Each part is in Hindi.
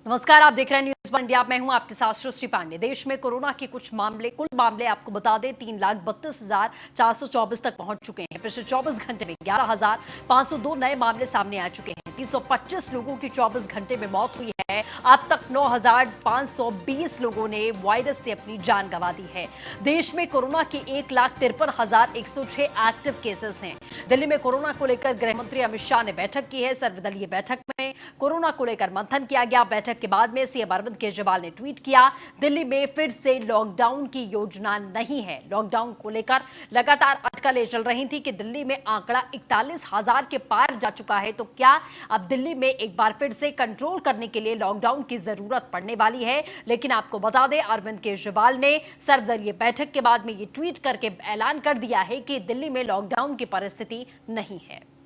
नमस्कार, आप देख रहे हैं न्यूज इंडिया। मैं हूं आपके साथ सृष्टि पांडे। देश में कोरोना के कुल मामले आपको बता दें 3,32,424 तक पहुंच चुके हैं। पिछले 24 घंटे में 11,502 नए मामले सामने आ चुके हैं। 325 लोगों की 24 घंटे में मौत हुई है। अब तक 9,520 लोगों ने वायरस से अपनी जान गंवा दी है। देश में कोरोना के 1,53,106 एक्टिव केसेस हैं। दिल्ली में कोरोना को लेकर गृह मंत्री अमित शाह ने बैठक की है। सर्वदलीय बैठक में कोरोना को लेकर मंथन किया गया। बैठक के बाद में सीएम अरविंद केजरीवाल ने ट्वीट किया, दिल्ली में फिर से लॉकडाउन की योजना नहीं है। लॉकडाउन को लेकर लगातार अटकलें चल रही थी कि दिल्ली में आंकड़ा 41,000 के पार जा चुका है, तो क्या अब दिल्ली में एक बार फिर से कंट्रोल करने के लिए लॉकडाउन की जरूरत पड़ने वाली है। लेकिन आपको बता दें, अरविंद केजरीवाल ने सर्वदलीय बैठक के बाद में ये ट्वीट करके ऐलान कर दिया है कि दिल्ली में लॉकडाउन की परिस्थिति नहीं है।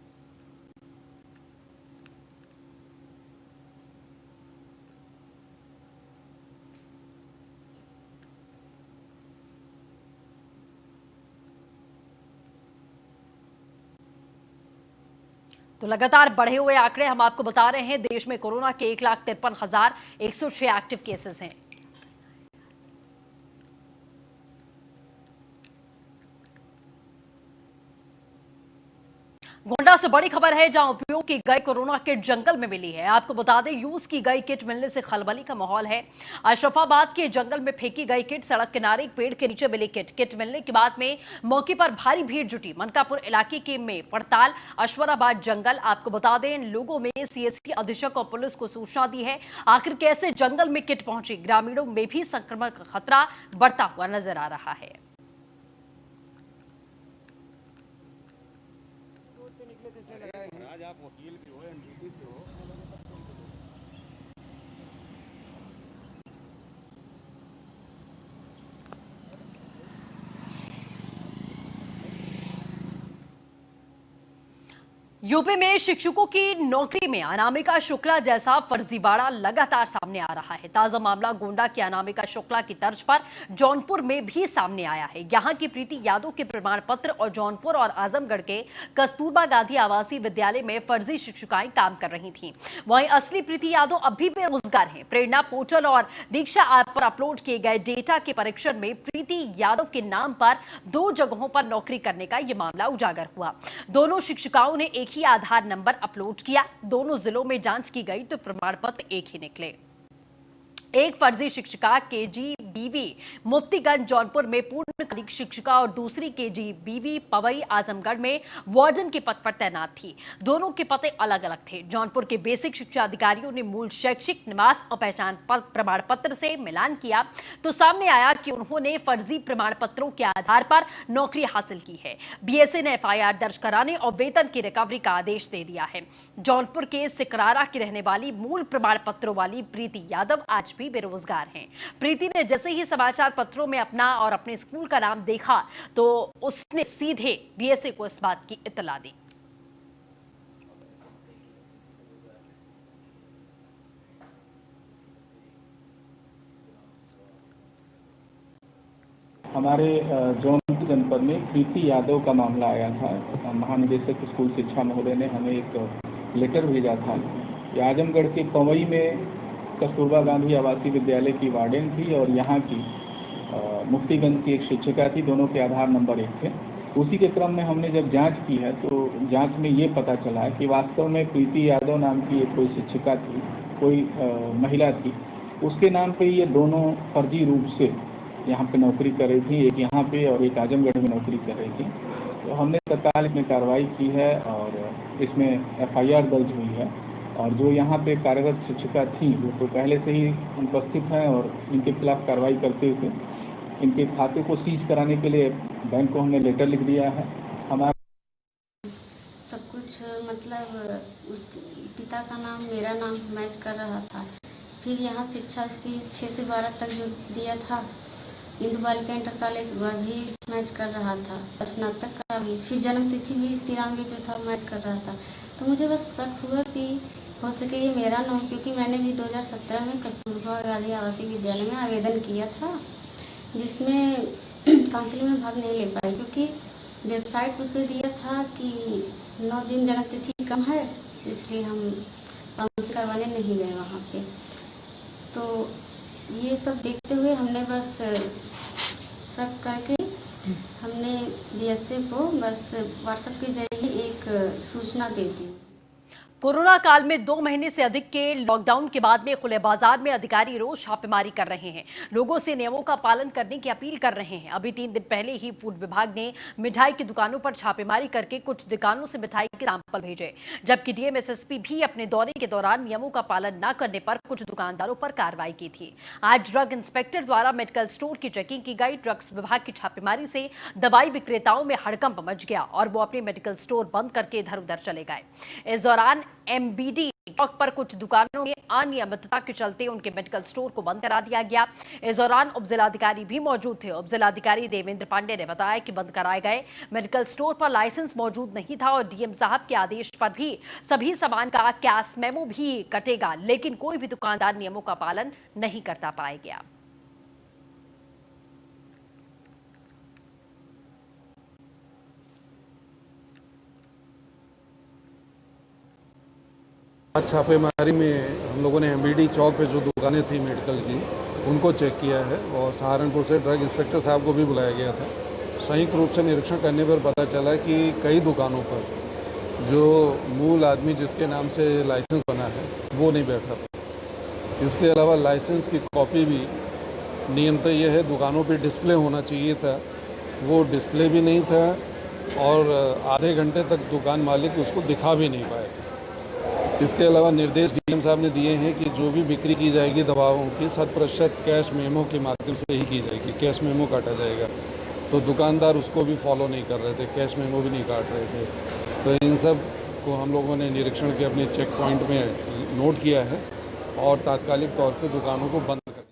तो लगातार बढ़े हुए आंकड़े हम आपको बता रहे हैं। देश में कोरोना के 1,53,106 एक्टिव केसेस हैं। गोंडा से बड़ी खबर है, जहां उपयोग की गई कोरोना किट जंगल में मिली है। आपको बता दें, यूज की गई किट मिलने से खलबली का माहौल है। अशरफाबाद के जंगल में फेंकी गई किट, सड़क किनारे एक पेड़ के नीचे मिली किट मिलने के बाद में मौके पर भारी भीड़ जुटी। मनकापुर इलाके के में पड़ताल अश्वराबाद जंगल। आपको बता दें, इन लोगों में सीएससी अधीक्षक और पुलिस को सूचना दी है। आखिर कैसे जंगल में किट पहुंची, ग्रामीणों में भी संक्रमण का खतरा बढ़ता हुआ नजर आ रहा है। आप वकील भी हो, एनजीटी से हो। यूपी में शिक्षकों की नौकरी में अनामिका शुक्ला जैसा फर्जीवाड़ा लगातार सामने आ रहा है। ताजा मामला गोंडा की अनामिका शुक्ला की तर्ज पर जौनपुर में भी सामने आया है। यहां की प्रीति यादव के प्रमाण पत्र और जौनपुर और आजमगढ़ के कस्तूरबा गांधी आवासीय विद्यालय में फर्जी शिक्षिकाएं काम कर रही थीं। वहीं असली प्रीति यादव अब भी बेरोजगार हैं। प्रेरणा पोर्टल और दीक्षा ऐप पर अपलोड किए गए डेटा के परीक्षण में प्रीति यादव के नाम पर 2 जगहों पर नौकरी करने का यह मामला उजागर हुआ। दोनों शिक्षिकाओं ने एक ही आधार नंबर अपलोड किया। दोनों जिलों में जांच की गई तो प्रमाण पत्र एक ही निकले। एक फर्जी शिक्षिका केजीबीवी मुफ्तीगंज जौनपुर में पूर्णकालिक शिक्षिका और दूसरी केजीबीवी पवई आजमगढ़ में वार्डन के पद पर तैनात थी। दोनों के पते अलग अलग थे। जौनपुर के बेसिक शिक्षा अधिकारियों ने मूल शैक्षिक निवास और पहचान प्रमाण पत्र से मिलान किया तो सामने आया कि उन्होंने फर्जी प्रमाण पत्रों के आधार पर नौकरी हासिल की है। बीएसए ने एफआईआर दर्ज कराने और वेतन की रिकवरी का आदेश दे दिया है। जौनपुर के सिकरारा की रहने वाली मूल प्रमाण पत्रों वाली प्रीति यादव आज बेरोजगार हैं। प्रीति ने जैसे ही समाचार पत्रों में अपना और अपने स्कूल का नाम देखा तो उसने सीधे बीएसए को इस बात की इत्तला दी। हमारे जौनपुर जनपद में प्रीति यादव का मामला आया था। महानिदेशक स्कूल शिक्षा महोदय ने हमें एक लेटर भेजा था। ये आजमगढ़ के पवई में कस्तूरबा गांधी आवासीय विद्यालय की वार्डन थी और यहाँ की मुफ्तीगंज की एक शिक्षिका थी। दोनों के आधार नंबर एक थे। उसी के क्रम में हमने जब जांच की है तो जांच में ये पता चला है कि वास्तव में प्रीति यादव नाम की एक कोई शिक्षिका थी, कोई महिला थी। उसके नाम पे ये दोनों फर्जी रूप से यहाँ पे नौकरी कर रही थी। एक यहाँ पे और एक आजमगढ़ में नौकरी कर रही थी। तो हमने तत्काल इसमें कार्रवाई की है और इसमें एफआईआर दर्ज हुई है। और जो यहाँ पे कार्यरत शिक्षिका थी वो तो पहले से ही उपस्थित हैं और इनके खिलाफ कार्रवाई करते हुए इनके खाते को सीज कराने के लिए बैंक को हमने लेटर लिख दिया है। हमारा सब कुछ मतलब उस पिता का नाम मेरा नाम मैच कर रहा था। फिर यहाँ शिक्षा की 6 से 12 तक जो दिया था, इंदु बालिका इंटर कॉलेज वह भी मैच कर रहा था। स्नातक का भी, फिर जन्म तिथि भी 93 जो था मैच कर रहा था। तो मुझे बस शक हुआ कि हो सके ये मेरा नाम, क्योंकि मैंने भी 2017 में कस्तूरबा गांधी आवासीय विद्यालय में आवेदन किया था, जिसमें काउंसिलिंग में भाग नहीं ले पाई क्योंकि वेबसाइट उस पर दिया था कि 9 दिन जन्म तिथि कम है, इसलिए हम काउंसिल करवाने नहीं गए वहाँ पे। ये सब देखते हुए हमने बस शक करके हमने बीएसएफ को बस व्हाट्सएप के जरिए एक सूचना दे दी। कोरोना काल में 2 महीने से अधिक के लॉकडाउन के बाद में खुले बाजार में अधिकारी रोज छापेमारी कर रहे हैं। लोगों से नियमों का पालन करने की अपील कर रहे हैं। अभी 3 दिन पहले ही फूड विभाग ने मिठाई की दुकानों पर छापेमारी करके कुछ दुकानों से मिठाई के सैंपल भेजे, जबकि डीएम-एसएसपी भी अपने दौरे के दौरान नियमों का पालन न करने पर कुछ दुकानदारों पर कार्रवाई की थी। आज ड्रग इंस्पेक्टर द्वारा मेडिकल स्टोर की चेकिंग की गई। ड्रग्स विभाग की छापेमारी से दवाई विक्रेताओं में हड़कंप मच गया और वो अपने मेडिकल स्टोर बंद करके इधर उधर चले गए। इस दौरान एमबीडी चौक पर कुछ दुकानों में अनियमितता के चलते उनके मेडिकल स्टोर को बंद करा दिया गया। इस दौरान उपजिलाधिकारी भी मौजूद थे। उपजिलाधिकारी देवेंद्र पांडे ने बताया कि बंद कराए गए मेडिकल स्टोर पर लाइसेंस मौजूद नहीं था और डीएम साहब के आदेश पर भी सभी सामान का कैश मेमो भी कटेगा, लेकिन कोई भी दुकानदार नियमों का पालन नहीं करता पाया गया। आज छापेमारी में हम लोगों ने एमबीडी चौक पे जो दुकानें थी मेडिकल की उनको चेक किया है और सहारनपुर से ड्रग इंस्पेक्टर साहब को भी बुलाया गया था। संयुक्त रूप से निरीक्षण करने पर पता चला कि कई दुकानों पर जो मूल आदमी जिसके नाम से लाइसेंस बना है वो नहीं बैठा था। इसके अलावा लाइसेंस की कॉपी भी नियमतः यह है दुकानों पर डिस्प्ले होना चाहिए था, वो डिस्प्ले भी नहीं था और आधे घंटे तक दुकान मालिक उसको दिखा भी नहीं पाए। इसके अलावा निर्देश डीएम साहब ने दिए हैं कि जो भी बिक्री की जाएगी दवाओं की 100% कैश मेमो के माध्यम से ही की जाएगी, कैश मेमो काटा जाएगा। तो दुकानदार उसको भी फॉलो नहीं कर रहे थे, कैश मेमो भी नहीं काट रहे थे। तो इन सब को हम लोगों ने निरीक्षण के अपने चेक पॉइंट में नोट किया है और तात्कालिक तौर से दुकानों को बंद कर दिया।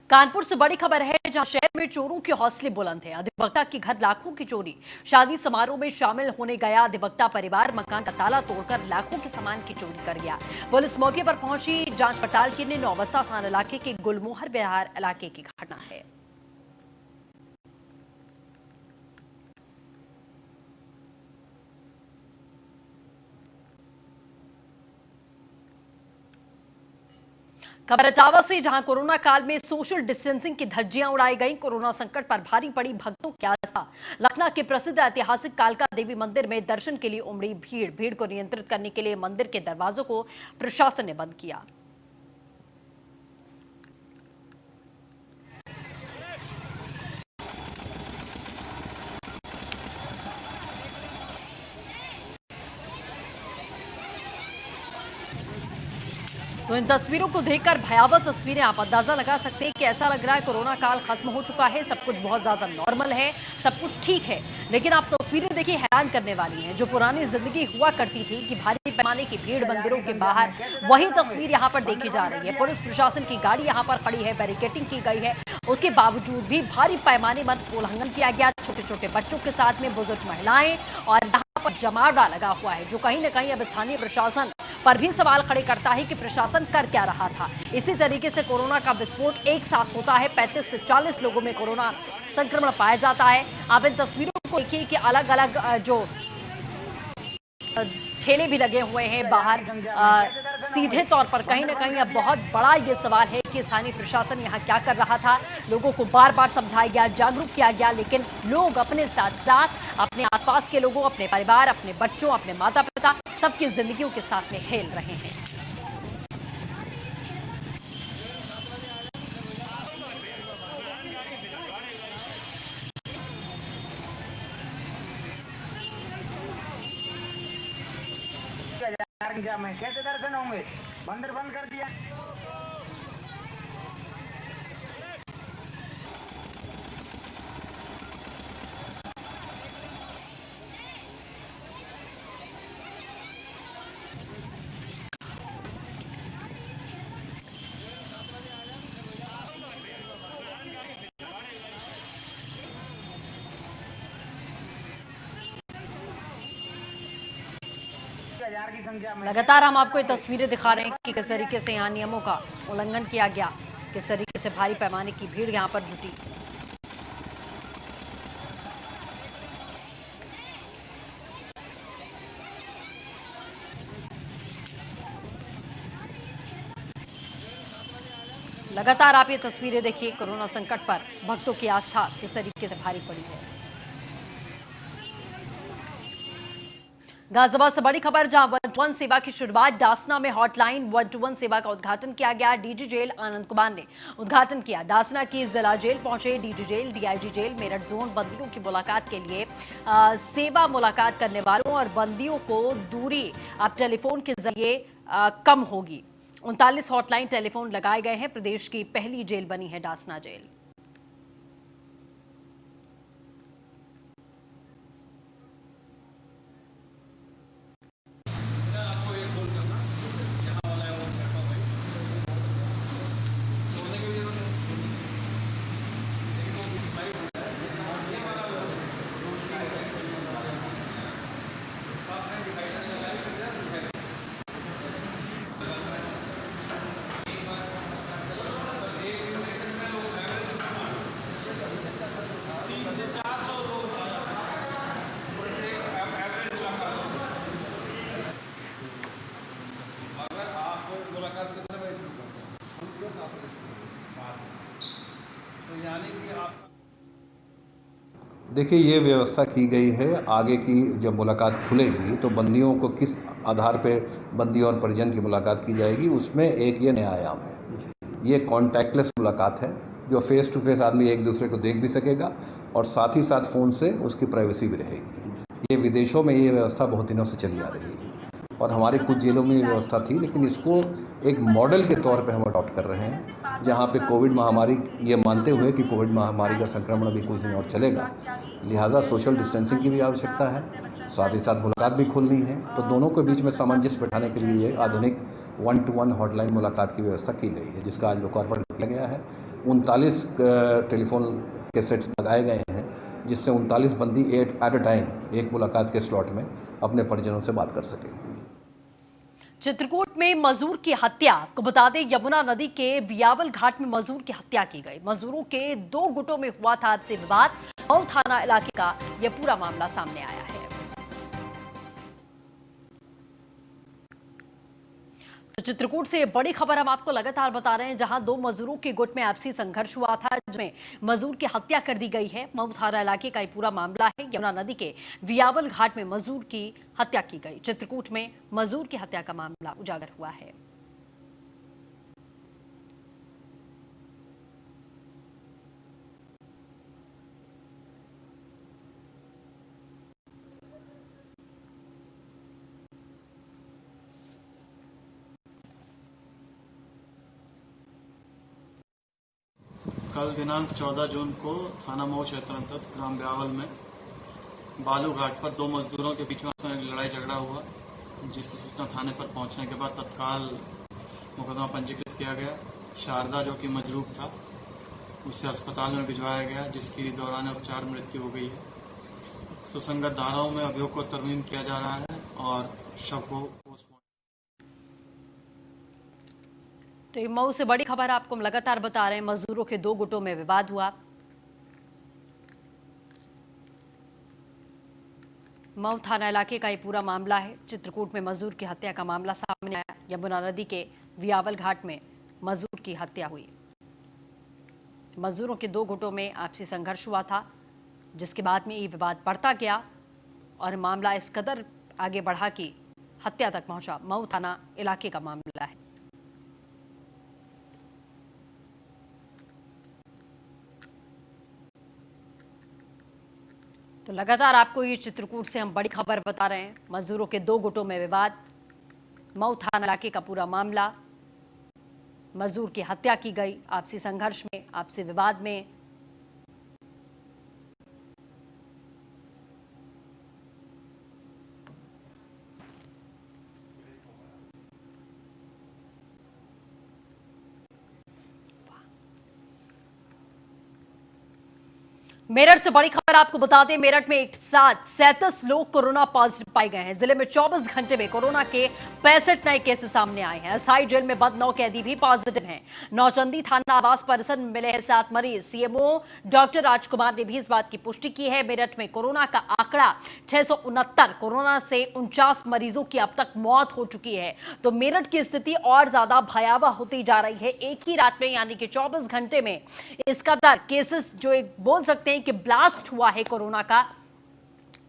कानपुर से बड़ी खबर है, जहां शहर में चोरों के हौसले बुलंद हैं। अधिवक्ता के घर लाखों की चोरी। शादी समारोह में शामिल होने गया अधिवक्ता परिवार मकान का ताला तोड़कर लाखों के सामान की चोरी कर गया। पुलिस मौके पर पहुंची। जांच पड़ताल के लिए नौबस्ता थाना इलाके के गुलमोहर विहार इलाके की घटना है। खबर इटावा से, जहां कोरोना काल में सोशल डिस्टेंसिंग की धज्जियां उड़ाई गईं। कोरोना संकट पर भारी पड़ी भक्तों की आस्था। लखनऊ के प्रसिद्ध ऐतिहासिक कालका देवी मंदिर में दर्शन के लिए उमड़ी भीड़ को नियंत्रित करने के लिए मंदिर के दरवाजों को प्रशासन ने बंद किया। तो इन तस्वीरों को देखकर भयावह तस्वीरें आप अंदाजा लगा सकते हैं कि ऐसा लग रहा है कोरोना काल खत्म हो चुका है, सब कुछ बहुत ज्यादा नॉर्मल है, सब कुछ ठीक है। लेकिन आप तस्वीरें देखिए, हैरान करने वाली हैं। जो पुरानी जिंदगी हुआ करती थी कि भारी पैमाने की भीड़ मंदिरों के बाहर, वही तस्वीर यहाँ पर देखी जा रही है। पुलिस प्रशासन की गाड़ी यहाँ पर खड़ी है, बैरिकेडिंग की गई है, उसके बावजूद भी भारी पैमाने पर उल्लंघन किया गया। छोटे छोटे बच्चों के साथ में बुजुर्ग महिलाएं और यहाँ पर जमावड़ा लगा हुआ है, जो कहीं ना कहीं अब स्थानीय प्रशासन पर भी सवाल खड़े करता है कि प्रशासन कर क्या रहा था। इसी तरीके से कोरोना का विस्फोट एक साथ होता है। 35 से 40 लोगों में कोरोना संक्रमण पाया जाता है। आप इन तस्वीरों को देखिए कि अलग अलग जो ठेले भी लगे हुए हैं बाहर। सीधे तौर पर कहीं ना कहीं अब बहुत बड़ा ये सवाल है कि स्थानीय प्रशासन यहाँ क्या कर रहा था। लोगों को बार बार समझाया गया, जागरूक किया गया, लेकिन लोग अपने साथ साथ अपने आसपास के लोगों, अपने परिवार, अपने बच्चों, अपने माता पिता, सबकी जिंदगियों के साथ में खेल रहे हैं। कैसे दर्शन होंगे? मंदिर बंद कर दिया। लगातार हम आपको ये तस्वीरें दिखा रहे हैं कि किस तरीके से यहाँ नियमों का उल्लंघन किया गया, किस तरीके से भारी पैमाने की भीड़ यहाँ पर जुटी। लगातार आप ये तस्वीरें देखिए, कोरोना संकट पर भक्तों की आस्था किस तरीके से भारी पड़ी है। गाजियाबाद से बड़ी खबर, जहां 1-to-1 सेवा की शुरुआत, डासना में हॉटलाइन 1-to-1 सेवा का उद्घाटन किया गया। डीजी जेल आनंद कुमार ने उद्घाटन किया। डासना की जिला जेल पहुंचे DG jail, DIG jail Meerut zone बंदियों की मुलाकात के लिए सेवा मुलाकात करने वालों और बंदियों को दूरी अब टेलीफोन के जरिए कम होगी। 39 हॉटलाइन टेलीफोन लगाए गए हैं। प्रदेश की पहली जेल बनी है डासना जेल। देखिए, ये व्यवस्था की गई है। आगे की जब मुलाकात खुलेगी तो बंदियों को किस आधार पे बंदी और परिजन की मुलाकात की जाएगी, उसमें एक ये नया आयाम है। ये कॉन्टैक्टलेस मुलाकात है, जो फेस टू फेस आदमी एक दूसरे को देख भी सकेगा और साथ ही साथ फ़ोन से उसकी प्राइवेसी भी रहेगी। ये विदेशों में ये व्यवस्था बहुत दिनों से चली आ रही है और हमारी कुछ जेलों में ये व्यवस्था थी, लेकिन इसको एक मॉडल के तौर पे हम अडॉप्ट कर रहे हैं, जहाँ पे कोविड महामारी, ये मानते हुए कि कोविड महामारी का संक्रमण अभी कुछ दिन और चलेगा, लिहाजा सोशल डिस्टेंसिंग की भी आवश्यकता है, साथ ही साथ मुलाकात भी खोलनी है। तो दोनों के बीच में सामंजस्य बैठाने के लिए ये आधुनिक 1-to-1 हॉटलाइन मुलाकात की व्यवस्था की गई है, जिसका आज लोकार्पण किया गया है। 39 टेलीफोन के सेट्स लगाए गए हैं, जिससे 39 बंदी एट अ टाइम एक मुलाकात के स्लॉट में अपने परिजनों से बात कर सकेंगे। चित्रकूट में मजदूर की हत्या, आपको बता दें यमुना नदी के वियावल घाट में मजदूर की हत्या की गई। मजदूरों के 2 गुटों में हुआ था आपसी विवाद। मऊ थाना इलाके का यह पूरा मामला सामने आया है। तो चित्रकूट से बड़ी खबर हम आपको लगातार बता रहे हैं, जहां 2 मजदूरों के गुट में आपसी संघर्ष हुआ था, जिसमें मजदूर की हत्या कर दी गई है। मऊ थाना इलाके का ये पूरा मामला है। यमुना नदी के वियावल घाट में मजदूर की हत्या की गई। चित्रकूट में मजदूर की हत्या का मामला उजागर हुआ है। कल दिनांक 14 जून को थाना मऊ क्षेत्र अंतर्गत ग्राम ब्यावल में बालू घाट पर 2 मजदूरों के बीच में लड़ाई झगड़ा हुआ, जिसकी सूचना थाने पर पहुंचने के बाद तत्काल मुकदमा पंजीकृत किया गया। शारदा, जो कि मजरूब था, उसे अस्पताल में भिजवाया गया, जिसकी दौरान उपचार मृत्यु हो गई है। सुसंगत धाराओं में अभियोग को तरमीम किया जा रहा है और शव को पोस्टमार्टम। तो मऊ से बड़ी खबर आपको हम लगातार बता रहे हैं। मजदूरों के 2 गुटों में विवाद हुआ। मऊ थाना इलाके का ये पूरा मामला है। चित्रकूट में मजदूर की हत्या का मामला सामने आया। यमुना नदी के वियावल घाट में मजदूर की हत्या हुई। मजदूरों के 2 गुटों में आपसी संघर्ष हुआ था, जिसके बाद में ये विवाद बढ़ता गया और मामला इस कदर आगे बढ़ा कि हत्या तक पहुंचा। मऊ थाना इलाके का मामला है। तो लगातार आपको ये चित्रकूट से हम बड़ी खबर बता रहे हैं। मजदूरों के 2 गुटों में विवाद, मऊ थाना इलाके का पूरा मामला, मजदूर की हत्या की गई आपसी संघर्ष में, आपसी विवाद में। मेरठ से बड़ी खबर आपको बता दें, मेरठ में एक साथ 37 लोग कोरोना पॉजिटिव पाए गए हैं। जिले में 24 घंटे में कोरोना के 65 नए केसेस सामने आए हैं। अस्थायी जेल में बंद 9 कैदी भी पॉजिटिव हैं। नौचंदी थाना आवास परिसर में मिले हैं 7 मरीज। सीएमओ डॉक्टर राजकुमार ने भी इस बात की पुष्टि की है। मेरठ में कोरोना का आंकड़ा 669, कोरोना से 49 मरीजों की अब तक मौत हो चुकी है। तो मेरठ की स्थिति और ज्यादा भयावह होती जा रही है। एक ही रात में यानी कि 24 घंटे में इस कदर केसेस जो एक बोल सकते हैं कि ब्लास्ट हुआ है कोरोना का,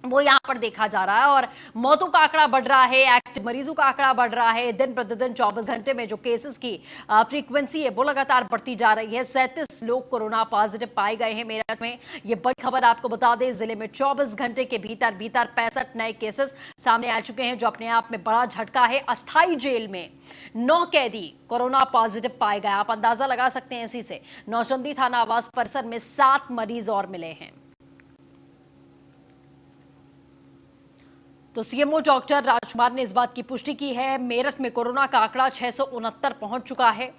वो यहां पर देखा जा रहा है। और मौतों का आंकड़ा बढ़ रहा है, एक्टिव मरीजों का आंकड़ा बढ़ रहा है। दिन प्रतिदिन 24 घंटे में जो केसेस की फ्रीक्वेंसी है वो लगातार बढ़ती जा रही है। 37 लोग कोरोना पॉजिटिव पाए गए हैं मेरठ में। ये बड़ी खबर आपको बता दें, जिले में 24 घंटे के भीतर 65 नए केसेस सामने आ चुके हैं, जो अपने आप में बड़ा झटका है। अस्थायी जेल में 9 कैदी कोरोना पॉजिटिव पाए गए। आप अंदाजा लगा सकते हैं इसी से। नौचंदी थाना आवास परिसर में 7 मरीज और मिले हैं। तो सीएमओ डॉक्टर राजकुमार ने इस बात की पुष्टि की है। मेरठ में कोरोना का आंकड़ा 669 पहुंच चुका है।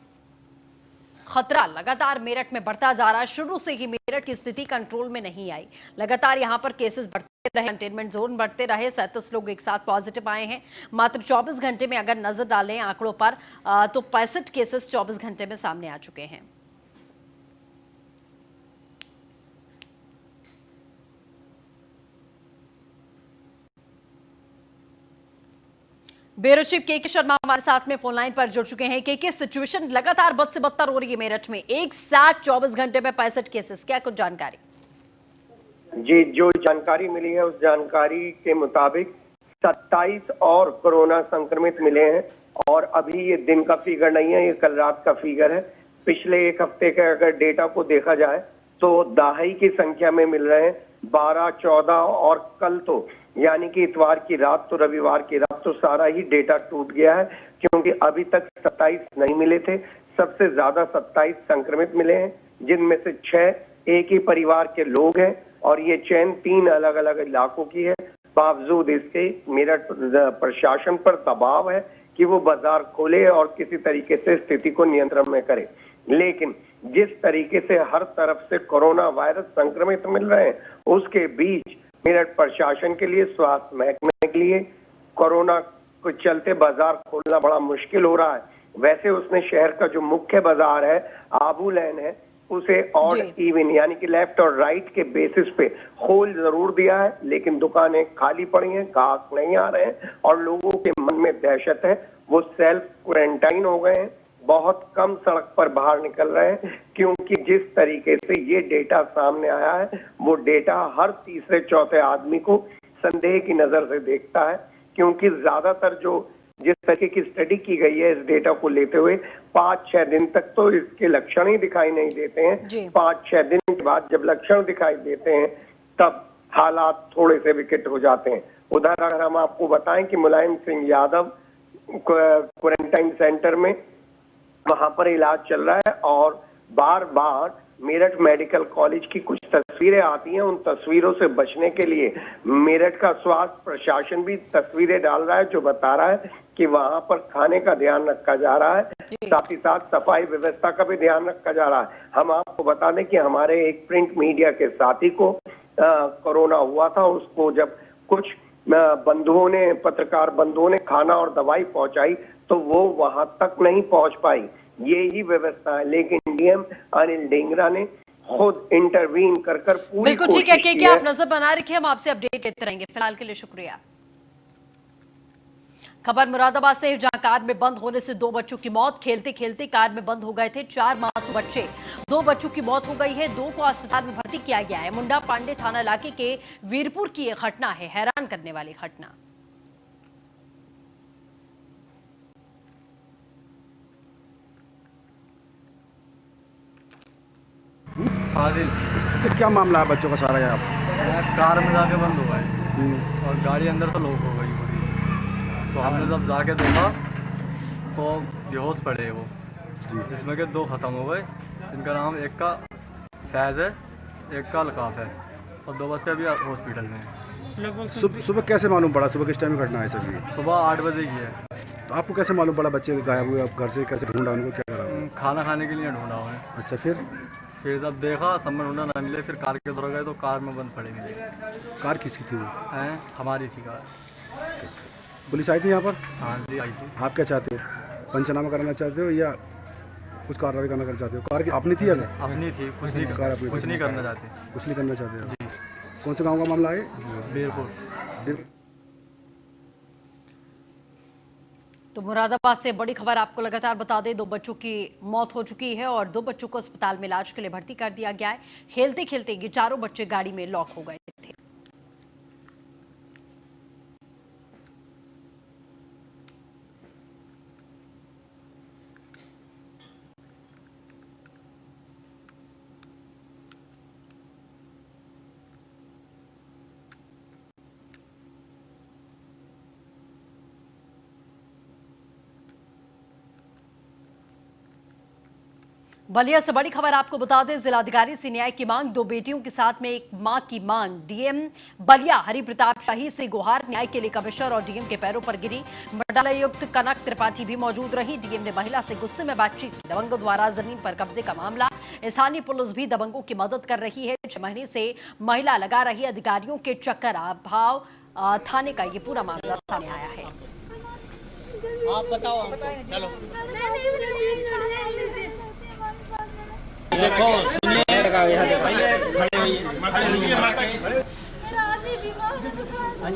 खतरा लगातार मेरठ में बढ़ता जा रहा है। शुरू से ही मेरठ की स्थिति कंट्रोल में नहीं आई। लगातार यहां पर केसेस बढ़ते रहे, कंटेनमेंट जोन बढ़ते रहे। 37 लोग एक साथ पॉजिटिव आए हैं। मात्र 24 घंटे में अगर नजर डालें आंकड़ों पर तो 65 केसेस 24 घंटे में सामने आ चुके हैं। ब्यूरो चीफ के शर्मा हमारे साथ में फोन लाइन पर जुड़ चुके हैं। के सिचुएशन लगातार बद से बदतर हो रही है मेरठ में। एक साथ 24 घंटे में 65 केसेस, क्या कुछ जानकारी? जी, जो जानकारी मिली है उस जानकारी के मुताबिक 27 और कोरोना संक्रमित मिले हैं। और अभी ये दिन का फिगर नहीं है, ये कल रात का फिगर है। पिछले एक हफ्ते के अगर डेटा को देखा जाए तो दहाई की संख्या में मिल रहे हैं। 12, 14 और कल तो यानी कि इतवार की रात तो रविवार की रात तो सारा ही डेटा टूट गया है, क्योंकि अभी तक 27 नहीं मिले थे। सबसे ज्यादा 27 संक्रमित मिले हैं, जिनमें से 6 एक ही परिवार के लोग हैं और ये चेन 3 अलग अलग इलाकों की है। बावजूद इसके मेरठ प्रशासन पर दबाव है कि वो बाजार खोले और किसी तरीके से स्थिति को नियंत्रण में करे। लेकिन जिस तरीके से हर तरफ से कोरोना वायरस संक्रमित मिल रहे हैं, उसके बीच मेरठ प्रशासन के लिए, स्वास्थ्य महकमे के लिए कोरोना को चलते बाजार खोलना बड़ा मुश्किल हो रहा है। वैसे उसने शहर का जो मुख्य बाजार है, आबू लैन है, उसे ऑड इवन यानी कि लेफ्ट और राइट के बेसिस पे खोल जरूर दिया है, लेकिन दुकानें खाली पड़ी हैं, ग्राहक नहीं आ रहे हैं और लोगों के मन में दहशत है। वो सेल्फ क्वारंटाइन हो गए हैं, बहुत कम सड़क पर बाहर निकल रहे हैं, क्योंकि जिस तरीके से ये डेटा सामने आया है वो डेटा हर तीसरे चौथे आदमी को संदेह की नजर से देखता है। क्योंकि ज्यादातर जो जिस तरीके की स्टडी की गई है इस डेटा को लेते हुए, 5-6 दिन तक तो इसके लक्षण ही दिखाई नहीं देते हैं। 5-6 दिन के बाद जब लक्षण दिखाई देते हैं तब हालात थोड़े से विकट हो जाते हैं। उधर अगर हम आपको बताएं कि मुलायम सिंह यादव क्वारंटाइन सेंटर में वहां पर इलाज चल रहा है और बार बार मेरठ मेडिकल कॉलेज की कुछ तस्वीरें आती हैं। उन तस्वीरों से बचने के लिए मेरठ का स्वास्थ्य प्रशासन भी तस्वीरें डाल रहा है, जो बता रहा है कि वहां पर खाने का ध्यान रखा जा रहा है, साथ ही साथ सफाई व्यवस्था का भी ध्यान रखा जा रहा है। हम आपको बता दें कि हमारे एक प्रिंट मीडिया के साथी को कोरोना हुआ था। उसको जब कुछ बंधुओं ने, पत्रकार बंधुओं ने खाना और दवाई पहुंचाई तो वो वहां तक नहीं पहुंच पाई। ये ही व्यवस्था है। लेकिन डीएम अनिल ढींगरा ने खुद इंटरवीन कर पूरी बिल्कुल ठीक है कि आप नजर बना रखिए, हम आपसे अपडेट लेते रहेंगे। फिलहाल के लिए शुक्रिया। खबर मुरादाबाद से, जहां कार में बंद होने से 2 बच्चों की मौत। खेलते खेलते कार में बंद हो गए थे 4 मासूम बच्चे। 2 बच्चों की मौत हो गई है, 2 को अस्पताल में भर्ती किया गया है। मुंडा पांडे थाना इलाके के वीरपुर की यह घटना है, हैरान करने वाली घटना। फाजिल, अच्छा क्या मामला है बच्चों का सारा यहाँ? कार में जाके बंद हो गई और गाड़ी अंदर से लॉक हो गई पूरी। तो हमने जब जाके देखा तो बेहोश पड़े वो, जिसमें के 2 ख़त्म हो गए। इनका नाम एक का फैज़ है, एक का अलकाफ है और 2 बच्चे अभी हॉस्पिटल में हैं। सुबह कैसे मालूम पड़ा? सुबह किस टाइम में घटना है सर? सुबह 8 बजे की है। तो आपको कैसे मालूम पड़ा बच्चे गायब हुए? आप घर से कैसे ढूंढा उनको, क्या करा? खाना खाने के लिए ढूंढा उन्हें। अच्छा, फिर जब देखा सब में ढूंढा ना मिले, फिर कार के तरफ गए तो कार में बंद पड़े मिले। कार किसकी थी वो? हैं, हमारी थी कार। अच्छा अच्छा। पुलिस आई थी यहाँ पर? हाँ जी आई थी। आप क्या चाहते हो? पंचनामा कराना चाहते हो या कुछ कार्रवाई करना चाहते हो? कार की अपनी थी या नहीं? अपनी थी, कुछ नहीं कार अपनी कुछ थी। नहीं करना चाहते। कुछ नहीं करना चाहते हो? जी। कौन से गाँव का मामला है? बीरपुर। तो मुरादाबाद से बड़ी खबर आपको लगातार बता दें, 2 बच्चों की मौत हो चुकी है और 2 बच्चों को अस्पताल में इलाज के लिए भर्ती कर दिया गया है। खेलते खेलते ये चारों बच्चे गाड़ी में लॉक हो गए थे। बलिया से बड़ी खबर आपको बता दें, जिलाधिकारी से न्याय की मांग, 2 बेटियों के साथ में एक मां की मांग। डीएम बलिया हरि प्रताप शाही से गुहार, न्याय के लिए कमिश्नर और डीएम के पैरों पर गिरी। मंडलायुक्त कनक त्रिपाठी भी मौजूद रही। डीएम ने महिला से गुस्से में बातचीत की। दबंगों द्वारा जमीन पर कब्जे का मामला, स्थानीय पुलिस भी दबंगों की मदद कर रही है। 6 महीने से महिला लगा रही अधिकारियों के चक्कर, अभाव थाने का ये पूरा मामला सामने आया है। आप बताओ चलो। देखो सुनिए, खड़े होइए,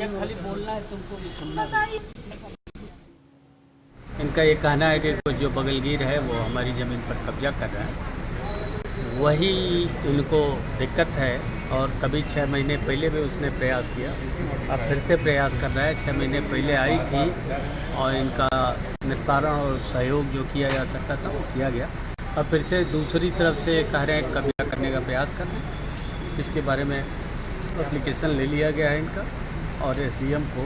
खाली बोलना है, तुमको भी सुनना है। इनका ये कहना है कि जो बगलगीर है वो हमारी ज़मीन पर कब्जा कर रहा है, वही इनको दिक्कत है। और कभी 6 महीने पहले भी उसने प्रयास किया, अब फिर से प्रयास कर रहा है। 6 महीने पहले आई थी और इनका निस्तारण और सहयोग जो किया जा सकता था वो किया गया। अब फिर से दूसरी तरफ से कह रहे हैं कब्जा करने का प्रयास कर रहे हैं। इसके बारे में एप्लीकेशन ले लिया गया है इनका और एसडीएम को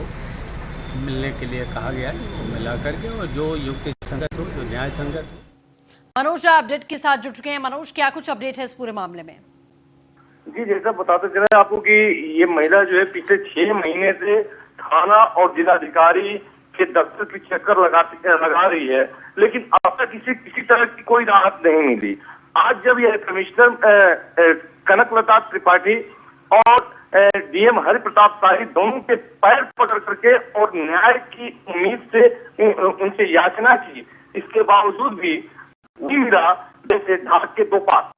मिलने के लिए कहा गया है। तो मिला करके और जो युक्ति संगत हो, जो न्याय संगत हो। मनोज अपडेट के साथ जुड़ चुके हैं। मनोज, क्या कुछ अपडेट है इस पूरे मामले में? जी, जैसा बताते चले आपको कि ये महिला जो है पिछले 6 महीने से थाना और जिलाधिकारी के दफ्तर की चक्कर लगा रही है, लेकिन अब तक किसी तरह की कोई राहत नहीं मिली। आज जब यह कमिश्नर कनकलता त्रिपाठी और डीएम हरि प्रताप शाही दोनों के पैर पकड़ करके और न्याय की उम्मीद से उनसे याचना की, इसके बावजूद भी मिला जैसे ढाक के 2 पास।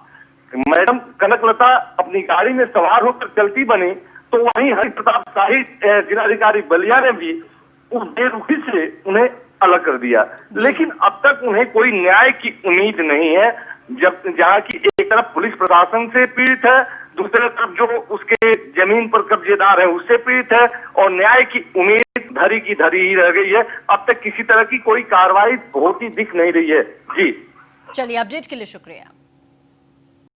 मैडम कनकलता अपनी गाड़ी में सवार होकर चलती बनी तो वहीं हरि प्रताप शाही जिलाधिकारी बलिया ने भी उस बेरुखी से उन्हें अलग कर दिया। लेकिन अब तक उन्हें कोई न्याय की उम्मीद नहीं है, जब जहां की एक तरफ पुलिस प्रशासन से पीड़ित है, दूसरी तरफ जो उसके जमीन पर कब्जेदार है उससे पीड़ित है और न्याय की उम्मीद धरी की धरी ही रह गई है। अब तक किसी तरह की कोई कार्रवाई होती दिख नहीं रही है। जी चलिए, अपडेट के लिए शुक्रिया।